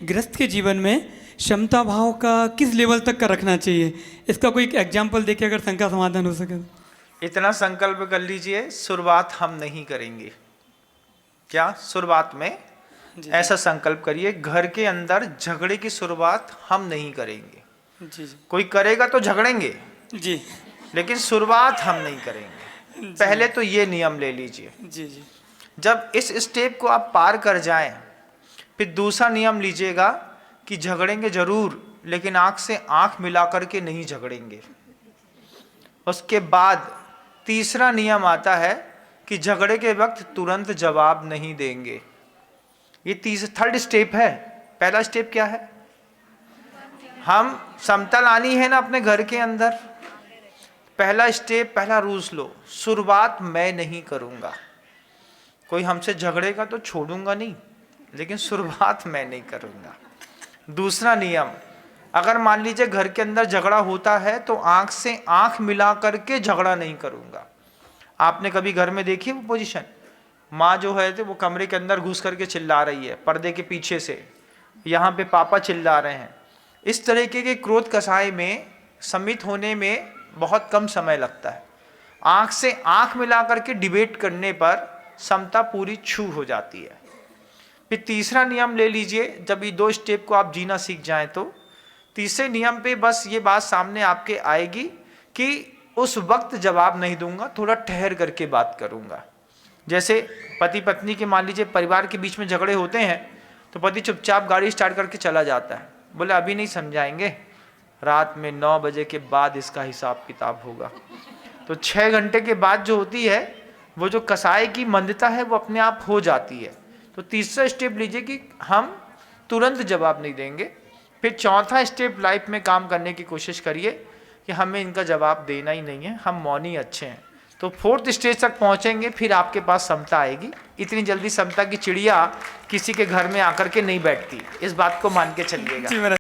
गृहस्थ के जीवन में क्षमता भाव का किस लेवल तक का रखना चाहिए, इसका कोई एक एग्जाम्पल देके अगर शंका समाधान हो सके तो। इतना संकल्प कर लीजिए, शुरुआत हम नहीं करेंगे। क्या शुरुआत में ऐसा संकल्प करिए, घर के अंदर झगड़े की शुरुआत हम नहीं करेंगे। जी जी कोई करेगा तो झगड़ेंगे, जी लेकिन शुरुआत हम नहीं करेंगे। पहले तो ये नियम ले लीजिए। जी जी जब इस स्टेप को आप पार कर जाएं, फिर दूसरा नियम लीजिएगा कि झगड़ेंगे जरूर, लेकिन आंख से आंख मिला करके नहीं झगड़ेंगे। उसके बाद तीसरा नियम आता है कि झगड़े के वक्त तुरंत जवाब नहीं देंगे। ये थर्ड स्टेप है। पहला स्टेप क्या है? हम समता लानी है ना अपने घर के अंदर। पहला स्टेप, पहला रूल्स लो, शुरुआत मैं नहीं करूंगा। कोई हमसे झगड़ेगा तो छोड़ूंगा नहीं, लेकिन शुरुआत मैं नहीं करूंगा। दूसरा नियम, अगर मान लीजिए घर के अंदर झगड़ा होता है तो आंख से आंख मिला करके झगड़ा नहीं करूंगा। आपने कभी घर में देखी वो पोजीशन? माँ जो है वो कमरे के अंदर घुस करके चिल्ला रही है पर्दे के पीछे से, यहाँ पे पापा चिल्ला रहे हैं। इस तरीके के क्रोध कसाय में सम्मिलित होने में बहुत कम समय लगता है। आंख से आंख मिला करके डिबेट करने पर समता पूरी छू हो जाती है। फिर तीसरा नियम ले लीजिए, जब ये दो स्टेप को आप जीना सीख जाएं तो तीसरे नियम पे बस ये बात सामने आपके आएगी कि उस वक्त जवाब नहीं दूंगा, थोड़ा ठहर करके बात करूंगा। जैसे पति पत्नी के मान लीजिए परिवार के बीच में झगड़े होते हैं तो पति चुपचाप गाड़ी स्टार्ट करके चला जाता है, बोले अभी नहीं समझाएंगे, रात में 9 बजे के बाद इसका हिसाब किताब होगा। तो 6 घंटे के बाद जो होती है वो जो कसाई की मंदता है वो अपने आप हो जाती है। तो तीसरा स्टेप लीजिए कि हम तुरंत जवाब नहीं देंगे। फिर चौथा स्टेप लाइफ में काम करने की कोशिश करिए कि हमें इनका जवाब देना ही नहीं है, हम मौनी अच्छे हैं। तो फोर्थ स्टेज तक पहुंचेंगे, फिर आपके पास समता आएगी। इतनी जल्दी समता की चिड़िया किसी के घर में आकर के नहीं बैठती, इस बात को मान के चलिएगा।